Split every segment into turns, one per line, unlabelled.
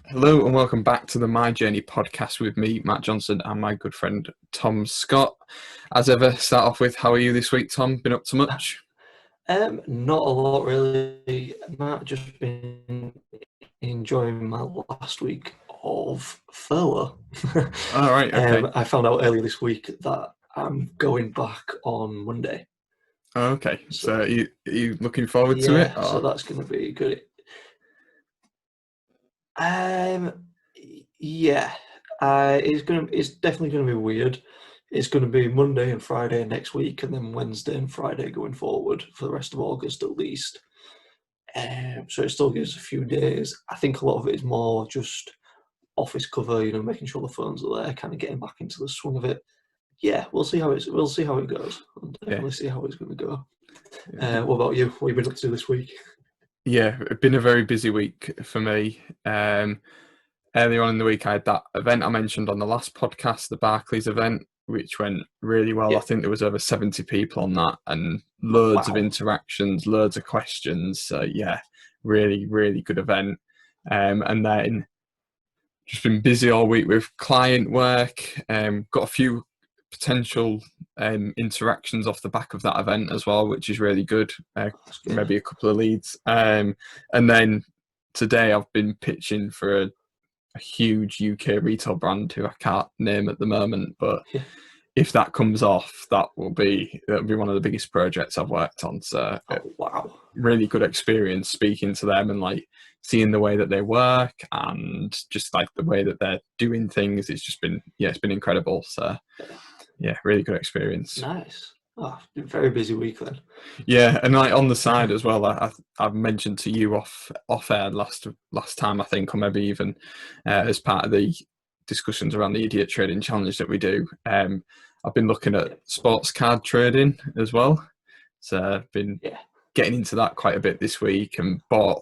Hello and welcome back to the My Journey podcast with me, Matt Johnson, and my good friend Tom Scott. As ever, start off with how are you this week, Tom? Been up to much?
Not a lot really, Matt. Just been enjoying my last week of furlough.
All right, okay.
I found out earlier this week that I'm going back on Monday.
Okay, so
So
are you looking forward to it?
yeah, so
Or
that's going to be good. Um, yeah, it's definitely gonna be weird. It's gonna be Monday and Friday next week, and then Wednesday and Friday going forward for the rest of August at least. So it still gives a few days. I think a lot of it is more just office cover, making sure the phones are there, kind of getting back into the swing of it. Yeah, we'll see how it goes. We'll
yeah,
definitely see how it's going to go.
b-
What about you? What have you been up to this week?
yeah, it's been a very busy week for me. Earlier on in the week, I had that event I mentioned on the last podcast, the Barclays event, which went really well. I
Yeah.
think there was over 70 people on that and loads of
Wow.
interactions, loads of questions. So yeah, really, really good event. And then just been busy all week with client work. Got a few potential interactions off the back of that event as well, which is really good.
That's good.
Maybe a couple of leads. And then today I've been pitching for a huge UK retail brand who I can't name at the moment, but
Yeah.
if that comes off, that'll be one of the biggest projects I've worked on. So
Oh wow.
really good experience speaking to them and like seeing the way that they work and just like the way that they're doing things. It's just been it's been incredible. So
Yeah.
yeah, really good experience.
Nice. Oh, very busy week then.
Yeah, and like on the side as well, I've mentioned to you off air last time I think, or maybe even as part of the discussions around the idiot trading challenge that we do. I've been looking at
Yeah.
sports card trading as well, so I've been
Yeah.
getting into that quite a bit this week and bought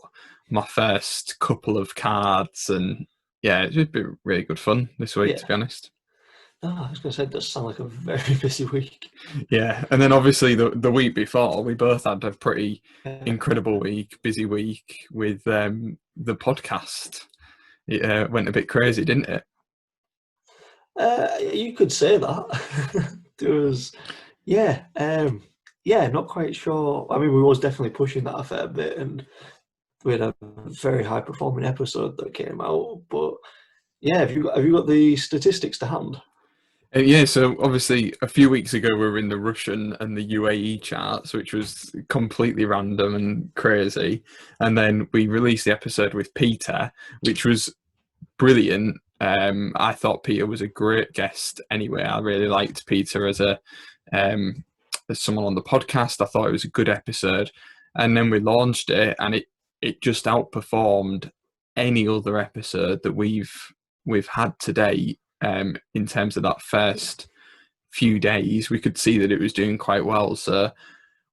my first couple of cards, and yeah, it's been really good fun this week to
Yeah.
be honest.
Oh, I was going to say it does sound like a very busy week.
Yeah, and then obviously the week before, we both had a pretty
Yeah.
incredible week, busy week with the podcast. It went a bit crazy, didn't it?
You could say that. There was, yeah, not quite sure. I mean, we was definitely pushing that a fair bit, and we had a very high performing episode that came out. But yeah, have you got the statistics to hand?
Yeah, so obviously a few weeks ago we were in the Russian and the UAE charts, which was completely random and crazy. And then we released the episode with Peter, which was brilliant. I thought Peter was a great guest anyway. I really liked Peter um, as someone on the podcast. I thought it was a good episode. And then we launched it and it just outperformed any other episode that we've had to date. In terms of that first few days, we could see that it was doing quite well. So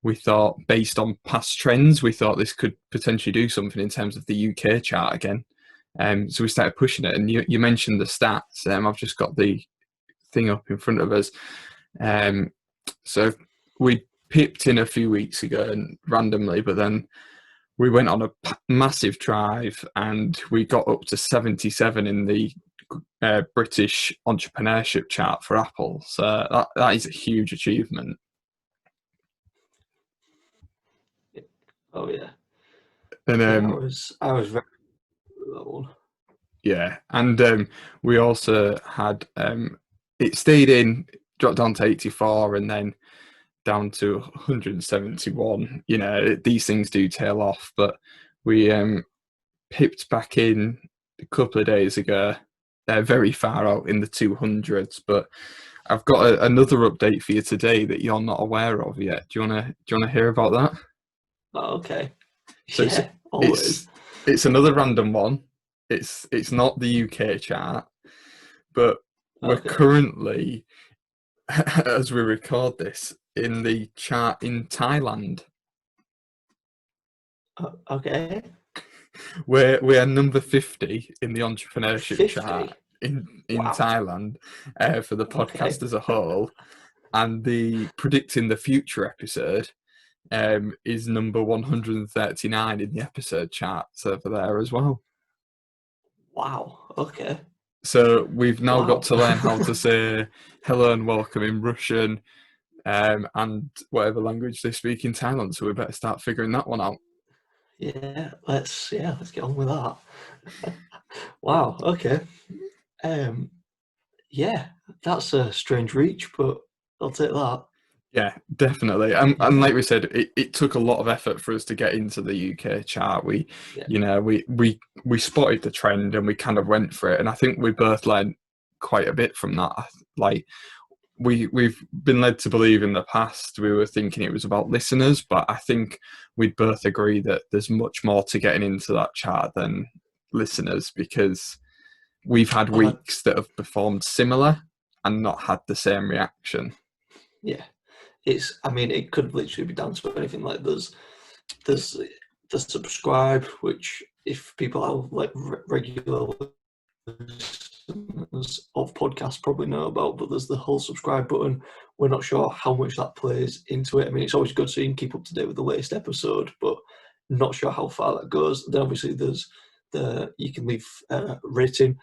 we thought, based on past trends, we thought this could potentially do something in terms of the UK chart again. So we started pushing it, and you mentioned the stats. I've just got the thing up in front of us. Um, so we pipped in a few weeks ago and randomly, but then we went on a massive drive and we got up to 77 in the British entrepreneurship chart for Apple. So that is a huge achievement.
Oh yeah,
And
yeah. I was very proud of that one.
yeah, and we also had it stayed in, dropped down to 84, and then down to 171. You know, these things do tail off, but we pipped back in a couple of days ago. They're very far out in the 200s, but I've got another update for you today that you're not aware of yet. Do you wanna hear about that?
Oh, okay.
So
Yeah, always.
it's it's another random one. It's not the UK chart, but we're
Okay.
currently, as we record this, in the chart in Thailand.
Okay.
We are number 50 in the entrepreneurship
50.
chart in
Wow.
Thailand for the podcast
Okay.
as a whole, and the predicting the future episode is number 139 in the episode charts over there as well.
Wow. Okay.
So we've now got
Wow.
to learn how to say hello and welcome in Russian, and whatever language they speak in Thailand. So we better start figuring that one out.
Let's get on with that. Wow. Okay. Um. Yeah, that's a strange reach, but I'll take that.
Yeah, definitely. And
Yeah.
like we said, it took a lot of effort for us to get into the UK chart.
Yeah.
We spotted the trend and we kind of went for it. And I think we both learned quite a bit from that. Like we've been led to believe in the past we were thinking it was about listeners, but I think we'd both agree that there's much more to getting into that chart than listeners, because we've had
Well,
weeks that have performed similar and not had the same reaction.
yeah. I mean, it could literally be down to anything. Like there's the subscribe, which if people are like regular listeners of podcasts probably know about, but there's the whole subscribe button. We're not sure how much that plays into it. I mean, it's always good so you can keep up to date with the latest episode, but not sure how far that goes. Then obviously there's you can leave a rating.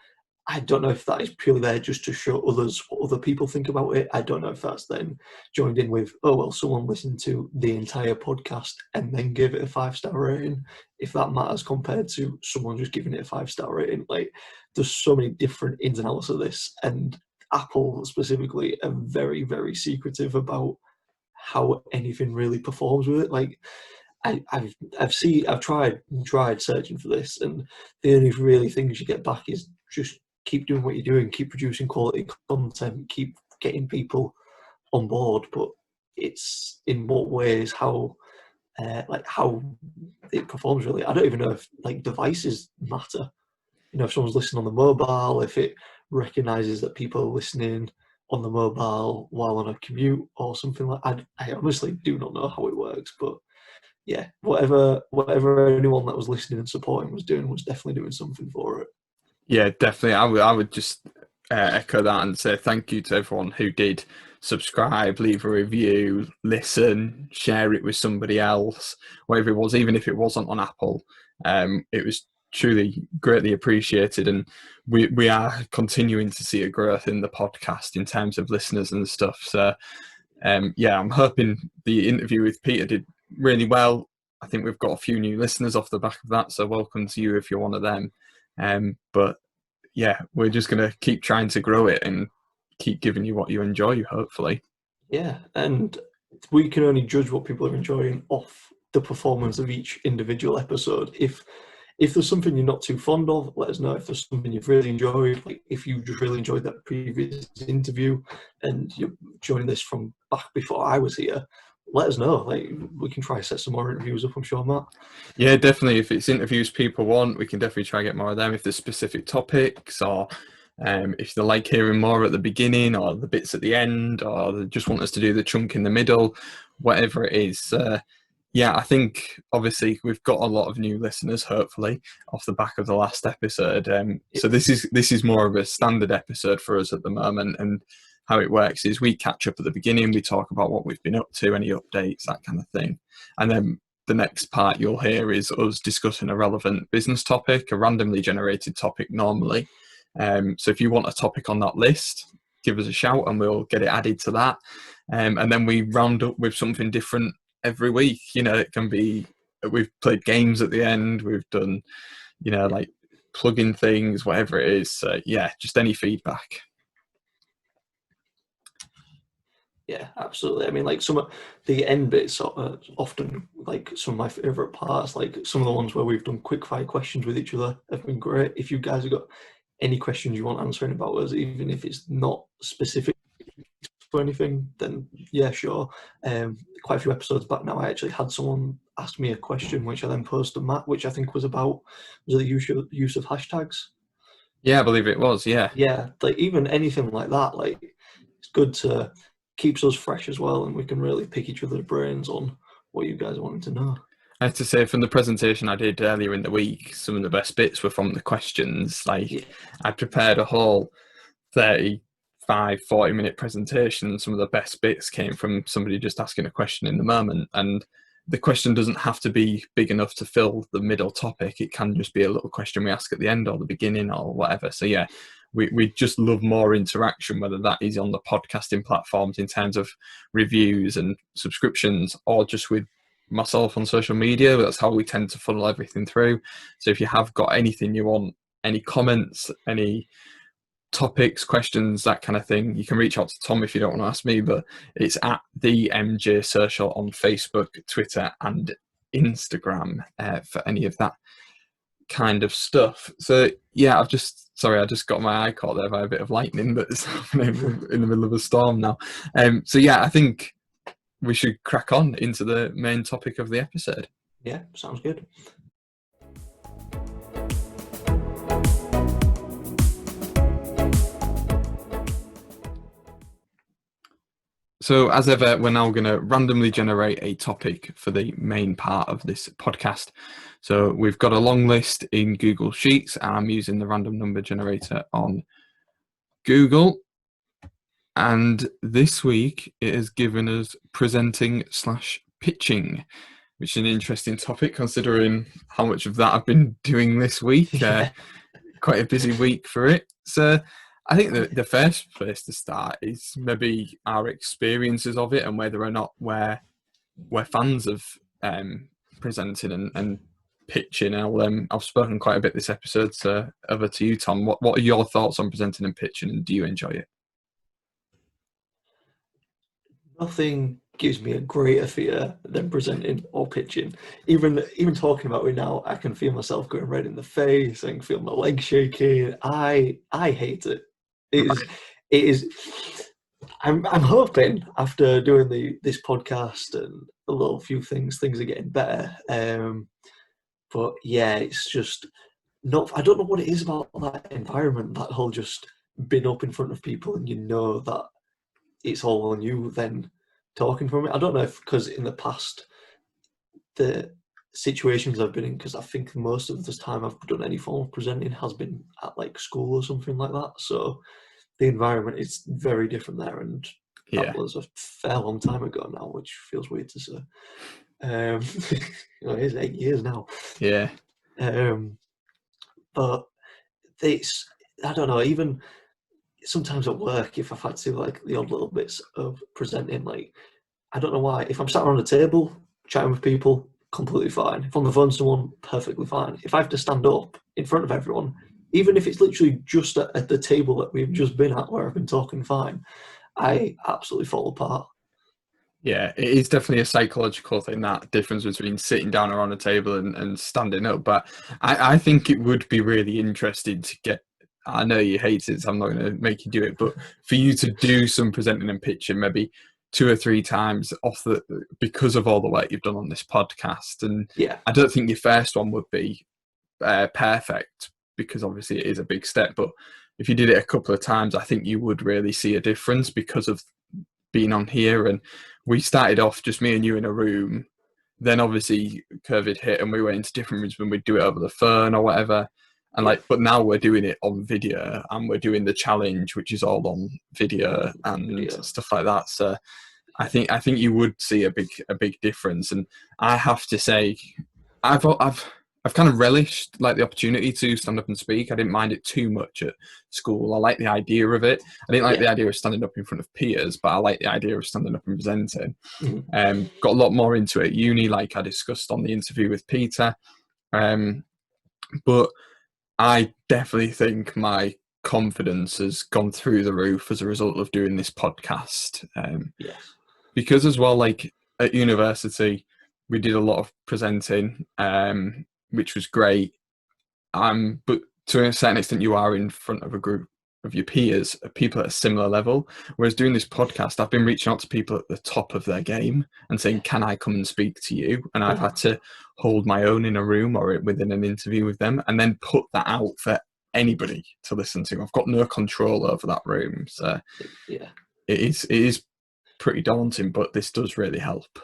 I don't know if that is purely there just to show others what other people think about it. I don't know if that's then joined in with, oh, well, someone listened to the entire podcast and then gave it a 5-star rating. If that matters compared to someone just giving it a 5-star rating, like there's so many different ins and outs of this. And Apple specifically are very, very secretive about how anything really performs with it. Like I've tried searching for this, and the only really things you get back is just keep doing what you're doing, keep producing quality content, keep getting people on board. But it's in what ways, how how it performs really. I don't even know if like devices matter. You know, if someone's listening on the mobile, if it recognizes that people are listening on the mobile while on a commute or something like. I honestly do not know how it works, but yeah, whatever anyone that was listening and supporting was doing was definitely doing something for it.
Yeah, definitely. I would just echo that and say thank you to everyone who did subscribe, leave a review, listen, share it with somebody else, whatever it was, even if it wasn't on Apple. It was truly greatly appreciated, and we are continuing to see a growth in the podcast in terms of listeners and stuff. So yeah, I'm hoping the interview with Peter did really well. I think we've got a few new listeners off the back of that, so welcome to you if you're one of them. But yeah, we're just going to keep trying to grow it and keep giving you what you enjoy, hopefully.
Yeah, and we can only judge what people are enjoying off the performance of each individual episode. If there's something you're not too fond of, let us know. If there's something you've really enjoyed, like if you just really enjoyed that previous interview and you're joining this from back before I was here, let us know. Like we can try to set some more interviews up, I'm sure, Matt.
Yeah, definitely. If it's interviews people want, we can definitely try and get more of them. If there's specific topics, or if they like hearing more at the beginning or the bits at the end, or they just want us to do the chunk in the middle, whatever it is. Yeah, I think obviously we've got a lot of new listeners, hopefully, off the back of the last episode. So this is more of a standard episode for us at the moment, and how it works is we catch up at the beginning, we talk about what we've been up to, any updates, that kind of thing, and then the next part you'll hear is us discussing a relevant business topic, a randomly generated topic normally. So if you want a topic on that list, give us a shout and we'll get it added to that. And then we round up with something different every week. You know, it can be, we've played games at the end, we've done, you know, like plug-in things, whatever it is. Yeah, just any feedback.
Yeah, absolutely. I mean, like some of the end bits are often like some of my favorite parts. Like some of the ones where we've done quick fire questions with each other have been great. If you guys have got any questions you want answering about us, even if it's not specific to anything, then yeah, sure. Quite a few episodes back now, I actually had someone ask me a question, which I then posed to Matt, which I think was about the use of hashtags.
Yeah, I believe it was. Yeah.
Yeah, like even anything like that, like it's good to keeps us fresh as well, and we can really pick each other's brains on what you guys are wanting to know.
I have to say, from the presentation I did earlier in the week, some of the best bits were from the questions. Like,
Yeah,
I prepared a whole 40-minute presentation. Some of the best bits came from somebody just asking a question in the moment. And the question doesn't have to be big enough to fill the middle topic. It can just be a little question we ask at the end or the beginning or whatever. So yeah, we just love more interaction, whether that is on the podcasting platforms in terms of reviews and subscriptions, or just with myself on social media. That's how we tend to funnel everything through. So if you have got anything you want, any comments, any topics, questions, that kind of thing, you can reach out to Tom if you don't want to ask me, but it's at the MJ Social on Facebook, Twitter and Instagram for any of that kind of stuff. So yeah, I just got my eye caught there by a bit of lightning that's happening in the middle of a storm now. So yeah, I think we should crack on into the main topic of the episode.
Yeah, sounds good.
So as ever, we're now going to randomly generate a topic for the main part of this podcast. So we've got a long list in Google Sheets, and I'm using the random number generator on Google. And this week it has given us presenting/pitching, which is an interesting topic considering how much of that I've been doing this week.
Yeah.
Quite a busy week for it. So I think the first place to start is maybe our experiences of it and whether or not we're fans of presenting and pitching. I've spoken quite a bit this episode, so over to you, Tom. What are your thoughts on presenting and pitching, and do you enjoy it?
Nothing gives me a greater fear than presenting or pitching. Even talking about it now, I can feel myself going red in the face. I can feel my legs shaking. I hate it. It is. I'm hoping after doing this podcast and a little few things are getting better. But yeah, it's just not. I don't know what it is about that environment, that whole just being up in front of people and you know that it's all on you then talking from it. I don't know if because in the past the situations I've been in, because I think most of the time I've done any form of presenting has been at like school or something like that. So the environment is very different there, and that was a fair long time ago now, which feels weird to say. It is 8 years now.
Yeah.
But it's, I don't know, even sometimes at work, if I've had to like the odd little bits of presenting, like, I don't know why, if I'm sat around a table chatting with people, completely fine. If I'm on the phone to someone, perfectly fine. If I have to stand up in front of everyone, even if it's literally just at the table that we've just been at where I've been talking fine, I absolutely fall apart.
Yeah, it is definitely a psychological thing, that difference between sitting down around a table and standing up. But I think it would be really interesting to get, I know you hate it, so I'm not going to make you do it, but for you to do some presenting and pitching maybe 2 or 3 times because of all the work you've done on this podcast. And
yeah,
I don't think your first one would be perfect, because obviously it is a big step. But if you did it a couple of times, I think you would really see a difference because of being on here. And we started off just me and you in a room. Then obviously COVID hit and we went into different rooms when we'd do it over the phone or whatever. And but now we're doing it on video, and we're doing the challenge, which is all on video and stuff like that. So I think you would see a big difference. And I have to say, I've kind of relished like the opportunity to stand up and speak. I didn't mind it too much at school. I like the idea of it. I didn't like the idea of standing up in front of peers, but I like the idea of standing up and presenting.
Mm-hmm.
Got a lot more into it at uni, like I discussed on the interview with Peter. But I definitely think my confidence has gone through the roof as a result of doing this podcast.
Yes.
Because as well, like at university, we did a lot of presenting, which was great. But to a certain extent, you are in front of a group of your peers, people at a similar level. Whereas doing this podcast, I've been reaching out to people at the top of their game and saying, can I come and speak to you? And I've had to hold my own in a room or within an interview with them, and then put that out for anybody to listen to. I've got no control over that room. So
yeah,
it is pretty daunting, but this does really help.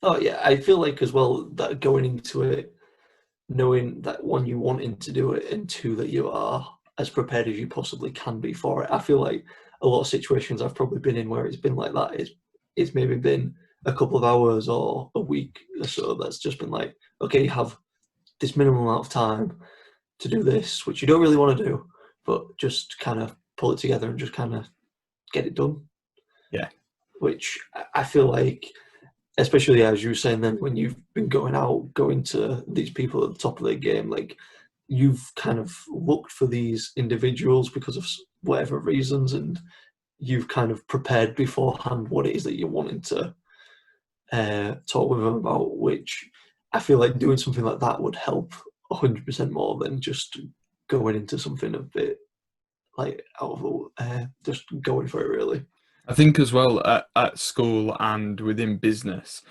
Oh yeah, I feel like as well that going into it, knowing that one, you wanting to do it, and 2, that you are as prepared as you possibly can be for it. I feel like a lot of situations I've probably been in where it's been like that, it's maybe been a couple of hours or a week or so that's just been like, okay, you have this minimum amount of time to do this, which you don't really want to do, but just kind of pull it together and just kind of get it done.
Yeah.
Which I feel like, especially as you were saying then, when you've been going to these people at the top of their game, like you've kind of looked for these individuals because of whatever reasons, and you've kind of prepared beforehand what it is that you're wanting to talk with them about, which I feel like doing something like that would help 100% more than just going into something a bit like out of just going for it really.
I think as well at school and within business,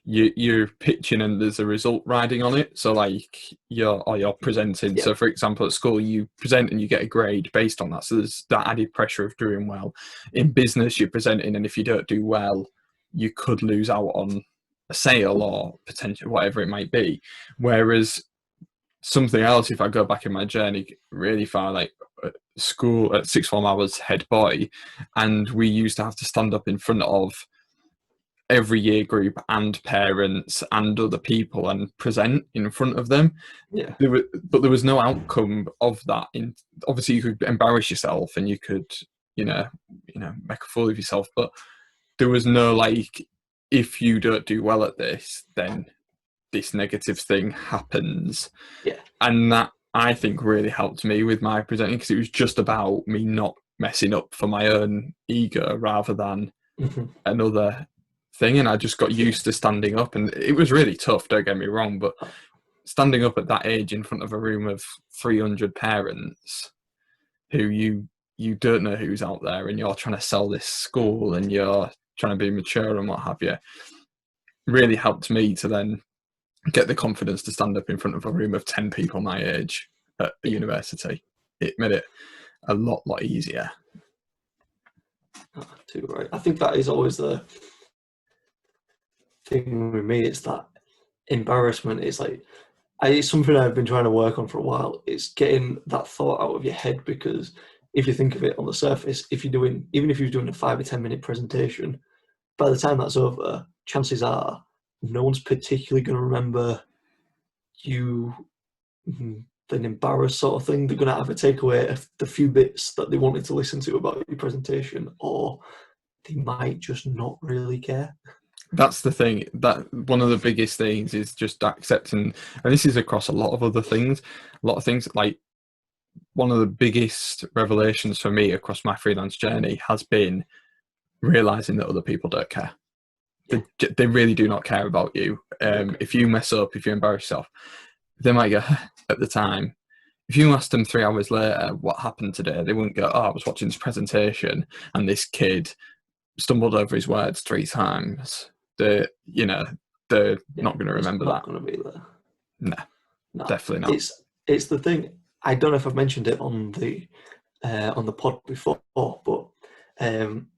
you're pitching and there's a result riding on it. So like you're presenting.
Yeah.
So for example, at school you present and you get a grade based on that. So there's that added pressure of doing well. In business, you're presenting, and if you don't do well, you could lose out on a sale or potential whatever it might be. Whereas something else, if I go back in my journey really far, like school at sixth form, I was head boy, and we used to have to stand up in front of every year group and parents and other people and present in front of them.
Yeah.
But there was no outcome of that. Obviously, you could embarrass yourself and you could, make a fool of yourself, but there was no like, if you don't do well at this, then this negative thing happens.
Yeah.
And that, I think, really helped me with my presenting, because it was just about me not messing up for my own ego rather than another thing. And I just got used to standing up, and it was really tough, don't get me wrong, but standing up at that age in front of a room of 300 parents who you don't know who's out there, and you're trying to sell this school and you're trying to be mature and what have you, really helped me to then get the confidence to stand up in front of a room of 10 people my age at a university. It made it a lot easier.
Too right. I think that is always the thing with me. It's that embarrassment. It's like it's something I've been trying to work on for a while. It's getting that thought out of your head, because if you think of it on the surface, even if you're doing a 5 or 10 minute presentation, by the time that's over, chances are no one's particularly going to remember you being embarrassed sort of thing. They're going to have a takeaway of the few bits that they wanted to listen to about your presentation, or they might just not really care.
That's the thing. That one of the biggest things is just accepting, and this is across a lot of other things. A lot of things, like one of the biggest revelations for me across my freelance journey has been realizing that other people don't care. They really do not care about you. If you mess up, if you embarrass yourself, they might go at the time. If you asked them 3 hours later what happened today, they wouldn't go, "Oh, I was watching this presentation and this kid stumbled over his words 3 times." They're not going to remember that.
Not going to be there.
No, definitely not.
It's the thing. I don't know if I've mentioned it on the pod before, but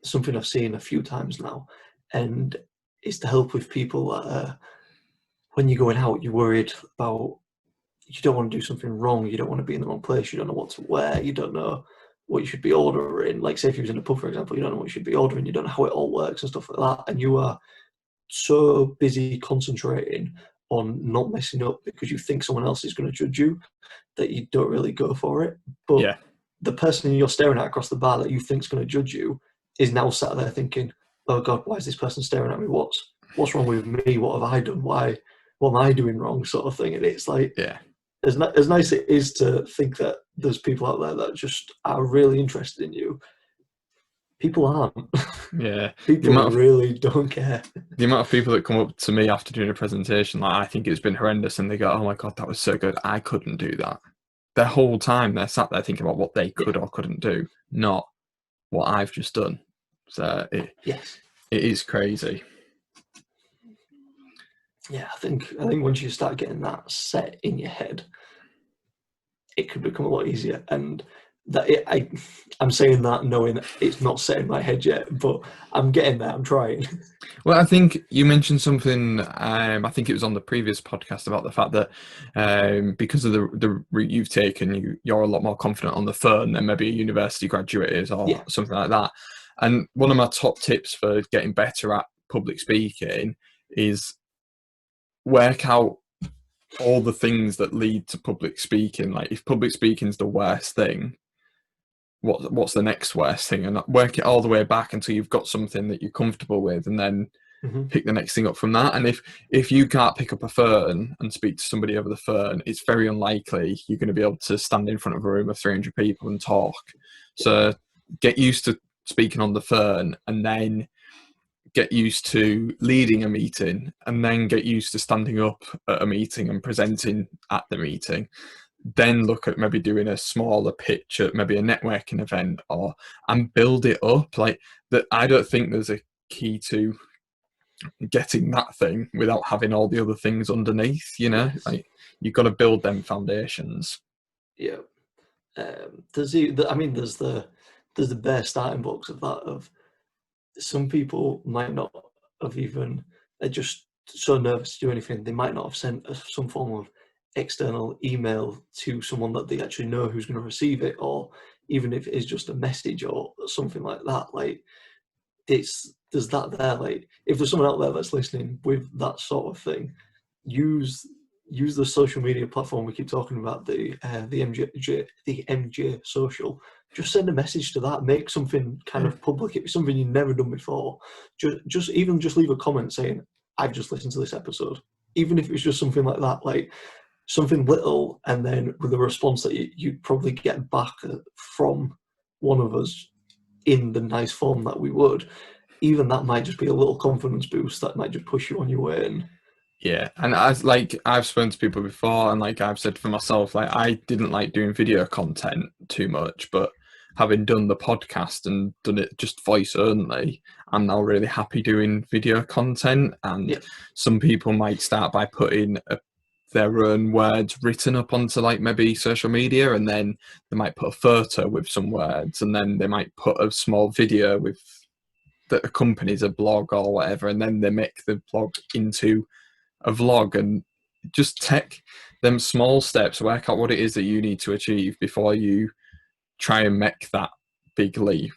something I've seen a few times now, and it's to help with people that when you're going out, you're worried about, you don't want to do something wrong, you don't want to be in the wrong place, you don't know what to wear, you don't know what you should be ordering. Like say if you was in a pub, for example, you don't know what you should be ordering, you don't know how it all works and stuff like that, and you are so busy concentrating on not messing up because you think someone else is going to judge you that you don't really go for it. But the person you're staring at across the bar that you think is going to judge you is now sat there thinking, "Oh God, why is this person staring at me? What's wrong with me? What have I done? What am I doing wrong?" sort of thing. And it's like, as nice it is to think that there's people out there that just are really interested in you, people aren't.
Yeah.
People really don't care.
The amount of people that come up to me after doing a presentation, like, I think it's been horrendous, and they go, "Oh my God, that was so good. I couldn't do that." Their whole time they're sat there thinking about what they could or couldn't do, not what I've just done. So it is crazy.
Yeah, I think once you start getting that set in your head, it could become a lot easier. And I'm saying that knowing it's not set in my head yet, but I'm getting there. I'm trying.
Well, I think you mentioned something. I think it was on the previous podcast about the fact that because of the route you've taken, you're a lot more confident on the phone than maybe a university graduate is, or something like that. And one of my top tips for getting better at public speaking is work out all the things that lead to public speaking. Like if public speaking is the worst thing, what's the next worst thing, and work it all the way back until you've got something that you're comfortable with, and then pick the next thing up from that. And if you can't pick up a phone and speak to somebody over the phone, it's very unlikely you're going to be able to stand in front of a room of 300 people and talk. So get used to speaking on the phone, and then get used to leading a meeting, and then get used to standing up at a meeting and presenting at the meeting. Then look at maybe doing a smaller pitch at maybe a networking event, and build it up like that. I don't think there's a key to getting that thing without having all the other things underneath, like you've got to build them foundations.
Yeah. There's the bare starting blocks of that. Of some people might not have even, they're just so nervous to do anything, they might not have sent some form of external email to someone that they actually know who's going to receive it, or even if it is just a message or something like that. Like there's that there. Like if there's someone out there that's listening with that sort of thing, use the social media platform we keep talking about, the MJ social. Just send a message to that. Make something kind of public. It be something you've never done before. Just leave a comment saying, "I've just listened to this episode." Even if it's just something like that, like something little, and then with a response that you'd probably get back from one of us in the nice form that we would. Even that might just be a little confidence boost that might just push you on your way. And
yeah, and I've spoken to people before, and like I've said for myself, like I didn't like doing video content too much, but having done the podcast and done it just voice only, I'm now really happy doing video content. And some people might start by putting their own words written up onto like maybe social media, and then they might put a photo with some words, and then they might put a small video with that accompanies a blog or whatever, and then they make the blog into a vlog. And just take them small steps, work out what it is that you need to achieve before you try and make that big leap.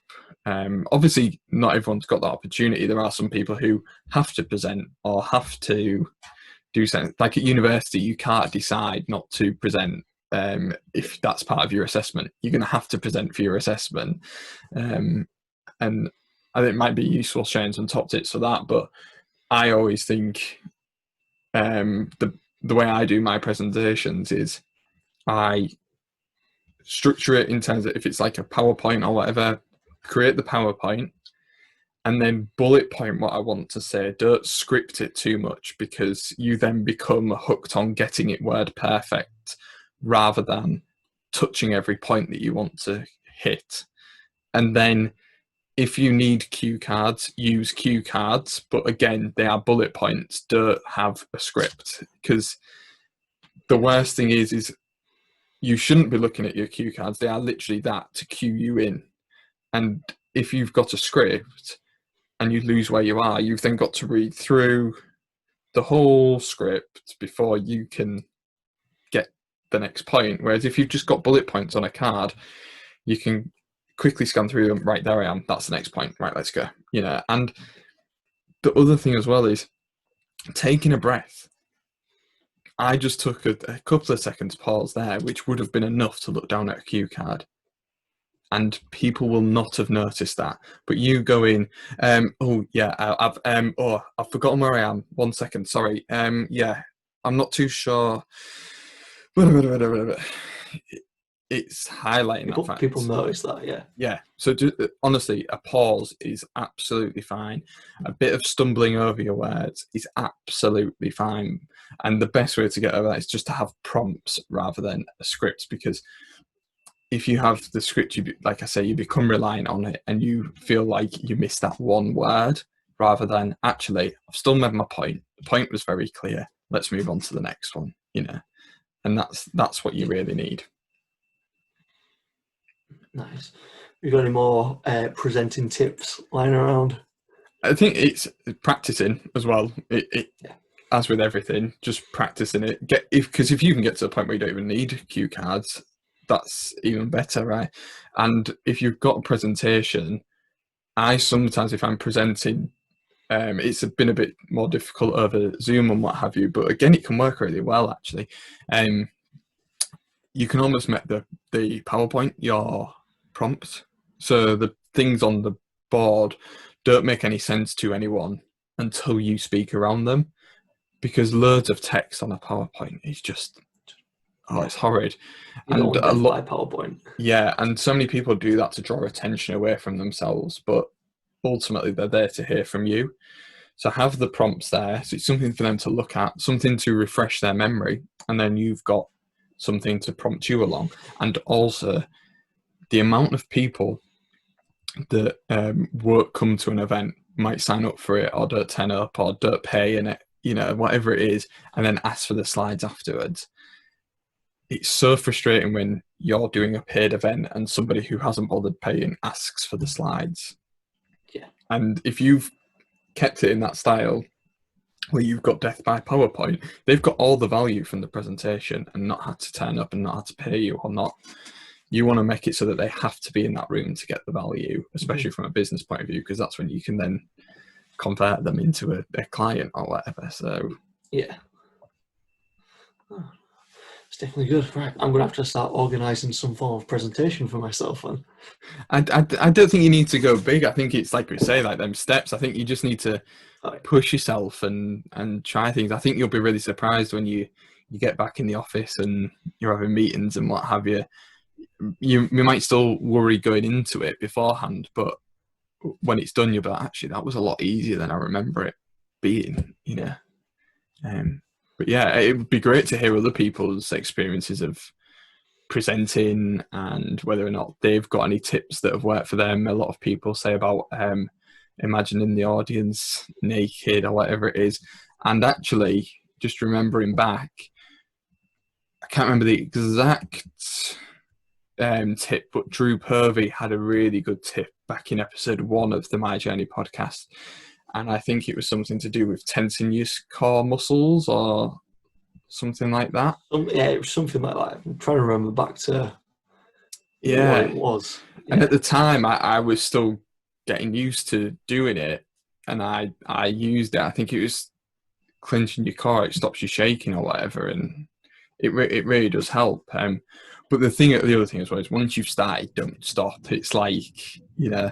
Obviously not everyone's got that opportunity. There are some people who have to present or have to do something. Like at university, you can't decide not to present. If that's part of your assessment, you're going to have to present for your assessment. And I think it might be useful sharing some top tips for that. But I always think the way I do my presentations is I structure it in terms of, if it's like a PowerPoint or whatever, create the PowerPoint and then bullet point what I want to say. Don't script it too much, because you then become hooked on getting it word perfect rather than touching every point that you want to hit. And then if you need cue cards, use cue cards, but again, they are bullet points. Don't have a script, because the worst thing is you shouldn't be looking at your cue cards. They are literally that, to cue you in. And if you've got a script and you lose where you are, you've then got to read through the whole script before you can get the next point. Whereas if you've just got bullet points on a card, you can quickly scan through them. Right, there I am. That's the next point. Right, let's go. And the other thing as well is taking a breath. I just took a couple of seconds pause there, which would have been enough to look down at a cue card. And people will not have noticed that. But you go in, I've forgotten where I am. 1 second, sorry. I'm not too sure. It's highlighting that fact.
People notice that, yeah.
Yeah. So honestly, a pause is absolutely fine. A bit of stumbling over your words is absolutely fine. And the best way to get over that is just to have prompts rather than a script, because if you have the script, like I say, you become reliant on it and you feel like you missed that one word, rather than, actually, I've still made my point. The point was very clear. Let's move on to the next one, And that's what you really need.
Nice. You got any more presenting tips lying around?
I think it's practicing as well. As with everything, just practicing it. Because if you can get to the point where you don't even need cue cards, that's even better, right? And if you've got a presentation, I sometimes, if I'm presenting It's been a bit more difficult over Zoom and what have you, but again, it can work really well actually. You can almost make the PowerPoint your prompt. So the things on the board don't make any sense to anyone until you speak around them, because loads of text on a PowerPoint is just, it's horrid.
You don't
And
want death by PowerPoint.
Yeah, and so many people do that to draw attention away from themselves, but ultimately they're there to hear from you. So have the prompts there, so it's something for them to look at, something to refresh their memory, and then you've got something to prompt you along. And also, the amount of people that won't come to an event, might sign up for it or don't turn up or don't pay in it, you know, whatever it is, and then ask for the slides afterwards. It's so frustrating when you're doing a paid event and somebody who hasn't bothered paying asks for the slides.
Yeah.
And if you've kept it in that style where you've got death by PowerPoint, they've got all the value from the presentation and not had to turn up and not had to pay you or not. You want to make it so that they have to be in that room to get the value, especially from a business point of view, because that's when you can then convert them into a client or whatever. So
yeah. Oh, it's definitely good. Right, I'm going to have to start organising some form of presentation for myself then.
I don't think you need to go big. I think it's like we say, like them steps. I think you just need to push yourself and try things. I think you'll be really surprised when you get back in the office and you're having meetings and what have you. You might still worry going into it beforehand, but when it's done, you'll be like, actually, that was a lot easier than I remember it being, you know. But yeah, it would be great to hear other people's experiences of presenting and whether or not they've got any tips that have worked for them. A lot of people say about imagining the audience naked or whatever it is. And actually, just remembering back, I can't remember the exact tip, but Drew Purvey had a really good tip back in episode 1 of the My Journey podcast. And I think it was something to do with tensing your core muscles or something like that.
Yeah, it was something like that. I'm trying to remember back to what it was. Yeah.
And at the time, I was still getting used to doing it. And I used it. I think it was clenching your core. It stops you shaking or whatever. And it really does help. But the other thing as well is once you've started, don't stop. It's like, you know,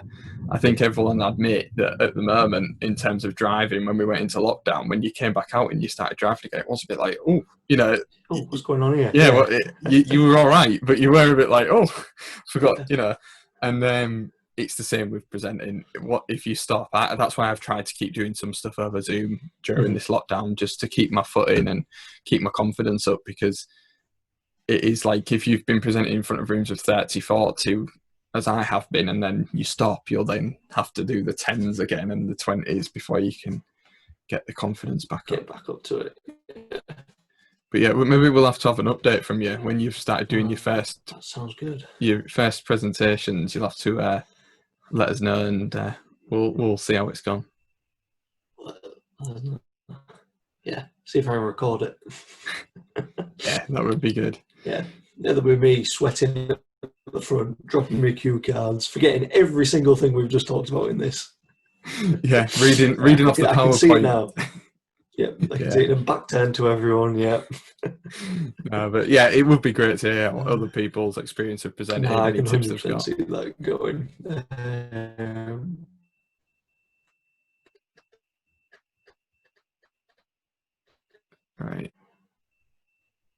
I think everyone admit that at the moment, in terms of driving, when we went into lockdown, when you came back out and you started driving again, it was a bit like, oh, you know.
Oh, what's going on here?
Yeah, well, you were all right, but you were a bit like, oh, forgot, you know. And then it's the same with presenting. What if you stop? That's why I've tried to keep doing some stuff over Zoom during this lockdown, just to keep my foot in and keep my confidence up, because it is like if you've been presenting in front of rooms of 30, 40, as I have been, and then you stop, you'll then have to do the 10s again and the 20s before you can get the confidence back up.
Get back up to it.
But yeah, maybe we'll have to have an update from you when you've started doing your first.
That sounds good.
Your first presentations. You'll have to let us know, and we'll see how it's gone.
Yeah, see if I can record it.
Yeah, that would be good.
Yeah, that'll be me sweating at the front, dropping my cue cards, forgetting every single thing we've just talked about in this.
Yeah, reading off the PowerPoint.
I can see it now. Yeah, I can see it in back turn to everyone. Yeah.
No, but yeah, it would be great to hear other people's experience of presenting.
I can
tips they've got.
see that going.
Right.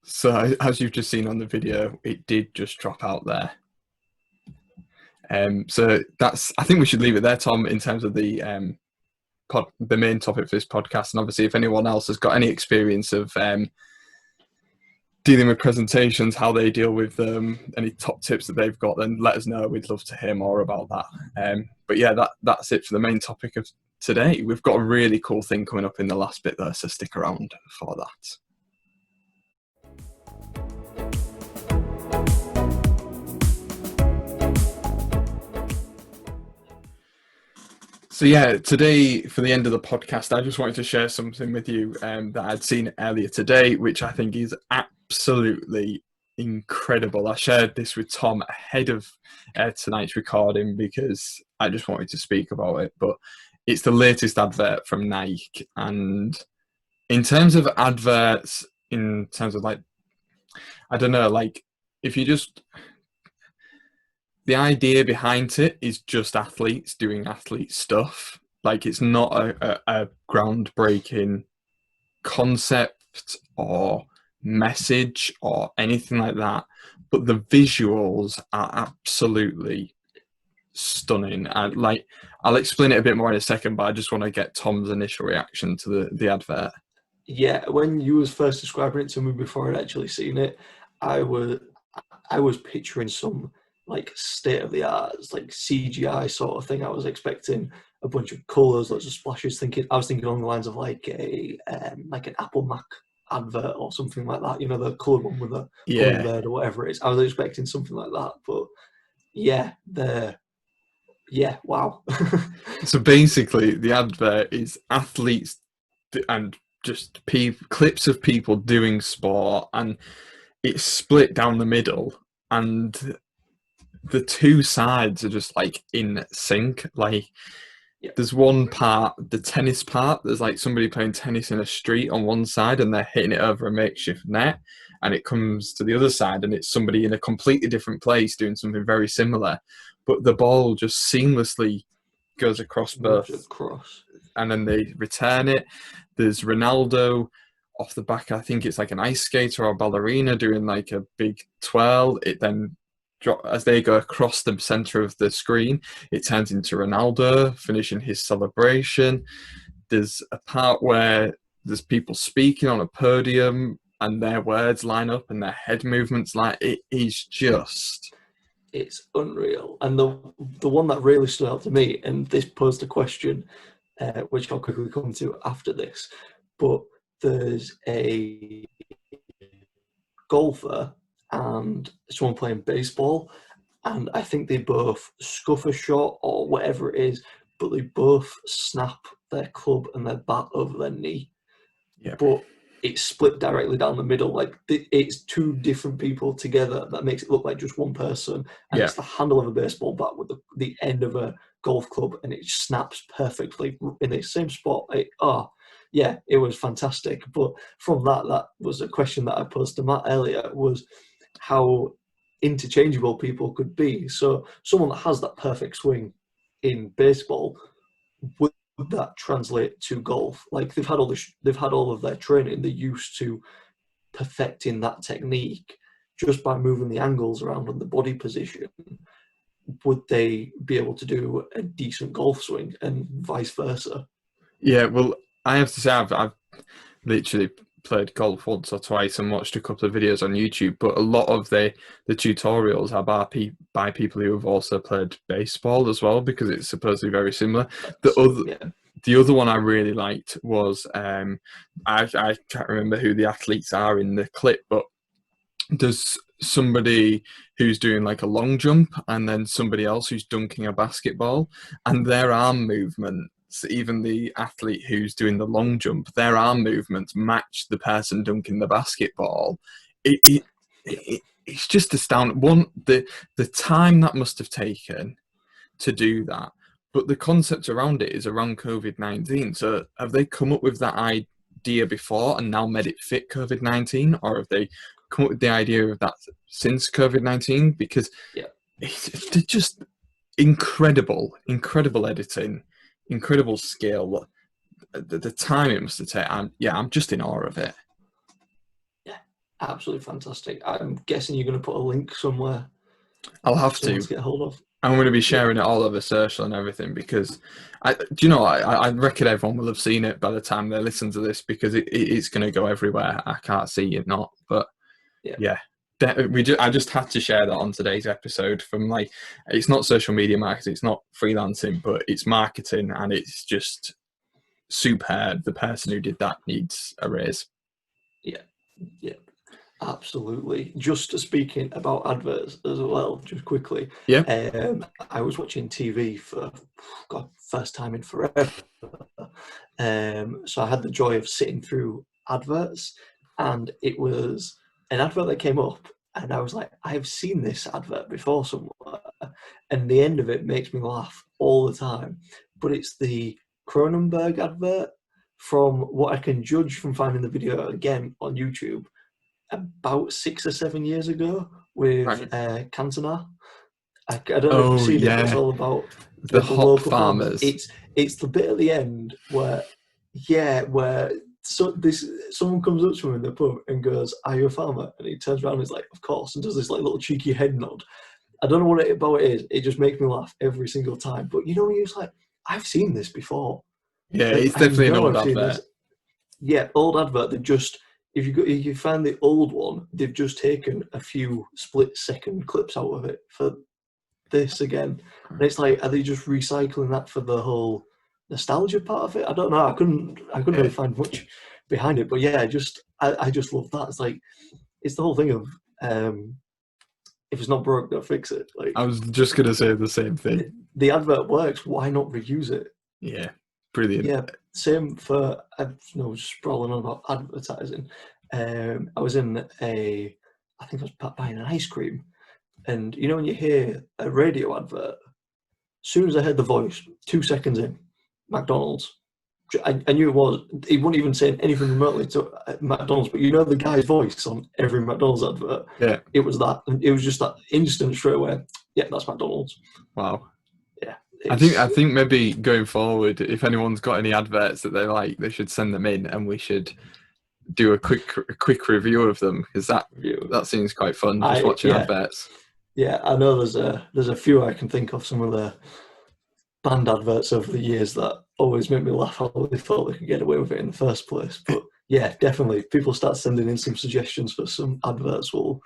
So as you've just seen on the video, it did just drop out there. So I think we should leave it there, Tom, in terms of the main topic for this podcast. And obviously, if anyone else has got any experience of dealing with presentations, how they deal with them, any top tips that they've got, then let us know. We'd love to hear more about that. But yeah, that's it for the main topic of today. We've got a really cool thing coming up in the last bit though, so stick around for that. So yeah, today for the end of the podcast, I just wanted to share something with you that I'd seen earlier today, which I think is absolutely incredible. I shared this with Tom ahead of tonight's recording because I just wanted to speak about it. But it's the latest advert from Nike. And in terms of adverts, in terms of like, I don't know, like if you just, the idea behind it is just athletes doing athlete stuff. Like it's not a groundbreaking concept or message or anything like that, but the visuals are absolutely stunning. And like, I'll explain it a bit more in a second, but I just want to get Tom's initial reaction to the advert.
Yeah, when you was first describing it to me before I'd actually seen it, I was picturing some like state of the art, like CGI sort of thing. I was expecting a bunch of colours, lots of splashes. I was thinking along the lines of like like an Apple Mac advert or something like that. You know, the coloured one with the hummingbird or whatever it is. I was expecting something like that, but yeah, wow.
So basically, the advert is athletes and just clips of people doing sport, and it's split down the middle, and the two sides are just like in sync. Like there's one part, the tennis part, there's like somebody playing tennis in a street on one side and they're hitting it over a makeshift net, and it comes to the other side and it's somebody in a completely different place doing something very similar, but the ball just seamlessly goes across both, and then they return it. There's Ronaldo off the back, I think it's like an ice skater or a ballerina doing like a big twirl. It then, as they go across the center of the screen, it turns into Ronaldo finishing his celebration. There's a part where there's people speaking on a podium and their words line up and their head movements line. It is just,
it's unreal. And the one that really stood out to me, and this posed a question, which I'll quickly come to after this, but there's a golfer and someone playing baseball, and I think they both scuff a shot or whatever it is, but they both snap their club and their bat over their knee.
yeah.
But it's split directly down the middle. Like it's two different people together that makes it look like just one person. And it's the handle of a baseball bat with the end of a golf club, and it snaps perfectly in the same spot. It was fantastic. But from that was a question that I posed to Matt earlier, was how interchangeable people could be. So someone that has that perfect swing in baseball, would that translate to golf? Like they've had all of their training, they're used to perfecting that technique just by moving the angles around on the body position. Would they be able to do a decent golf swing, and vice versa?
Yeah, well, I have to say I've literally played golf once or twice and watched a couple of videos on YouTube, but a lot of the tutorials are by people who have also played baseball as well, because it's supposedly very similar. The other one I really liked was I can't remember who the athletes are in the clip, but there's somebody who's doing like a long jump and then somebody else who's dunking a basketball, and their arm movement, even the athlete who's doing the long jump, their arm movements match the person dunking the basketball. It's just astounding. The time that must have taken to do that, but the concept around it is around COVID-19. So have they come up with that idea before and now made it fit COVID-19, or have they come up with the idea of that since COVID-19? Because they're just incredible editing, incredible skill. The time it must have taken, I'm just in awe of it.
Yeah, absolutely fantastic. I'm guessing you're going to put a link somewhere.
I'll have to
get hold of.
I'm going to be sharing it all over social and everything, because I reckon everyone will have seen it by the time they listen to this, because it's going to go everywhere. I can't see it not, but I just had to share that on today's episode. From like, it's not social media marketing, it's not freelancing, but it's marketing, and it's just superb. The person who did that needs a raise.
Yeah, absolutely. Just speaking about adverts as well, just quickly. I was watching TV for first time in forever. So I had the joy of sitting through adverts, and it was an advert that came up, and I was like, I have seen this advert before somewhere, and the end of it makes me laugh all the time. But it's the Cronenberg advert from what I can judge from finding the video again on YouTube about 6 or 7 years ago with Cantona. I don't know if you've seen it, but it's all about
the hop
local
farmers.
It's the bit at the end where someone comes up to him in the pub and goes, "Are you a farmer?" And he turns around and he's like, "Of course," and does this like little cheeky head nod. I don't know what it is. It just makes me laugh every single time. But you know, when you're just like, I've seen this before.
Yeah,
Like,
it's definitely an old advert.
This. Yeah, old advert. They just if you find the old one, they've just taken a few split-second clips out of it for this again. And it's like, are they just recycling that for the whole nostalgia part of it? I don't know. I couldn't really find much behind it. But yeah, I just love that. It's like, it's the whole thing of if it's not broke, don't fix it. Like,
I was just gonna say the same thing.
The advert works. Why not reuse it?
Yeah, brilliant.
Yeah, same for sprawling on about advertising. I was in I think I was buying an ice cream, and you know when you hear a radio advert, as soon as I heard the voice, 2 seconds in, McDonald's. I knew it was. He wasn't even saying anything remotely to McDonald's, but you know the guy's voice on every McDonald's advert.
Yeah,
it was that. And it was just that instant straight away. Yeah, that's McDonald's.
Wow.
Yeah.
I think maybe going forward, if anyone's got any adverts that they like, they should send them in, and we should do a quick review of them, because that seems quite fun. Just watching adverts.
Yeah, I know there's a few I can think of, some of the band adverts over the years that always make me laugh how they thought they could get away with it in the first place. But yeah, definitely, if people start sending in some suggestions for some adverts, we'll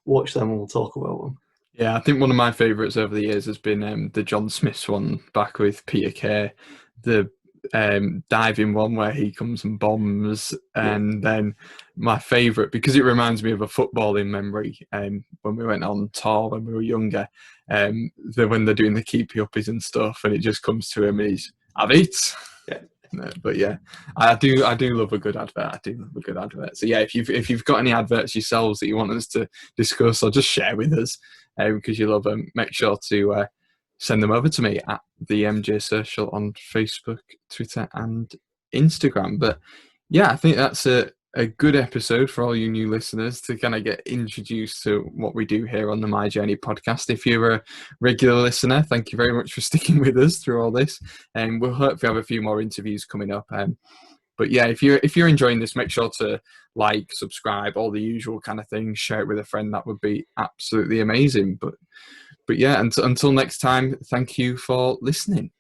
watch them and we'll talk about them.
Yeah, I think one of my favourites over the years has been the John Smith's one back with Peter Kay, the diving one where he comes and bombs, and then my favourite, because it reminds me of a footballing memory, when we went on tour when we were younger, when they're doing the keepy uppies and stuff, and it just comes to him and he's "Have it."
Yeah.
No, but yeah, I do love a good advert. So yeah, if you've got any adverts yourselves that you want us to discuss or just share with us, because you love them, make sure to send them over to me at the MJ Social on Facebook, Twitter, and Instagram. But yeah, I think that's a good episode for all you new listeners to kind of get introduced to what we do here on the My Journey podcast. If you're a regular listener, thank you very much for sticking with us through all this, and we'll hopefully have a few more interviews coming up. But yeah, if you're enjoying this, make sure to like, subscribe, all the usual kind of things. Share it with a friend. That would be absolutely amazing. But yeah, until next time, thank you for listening.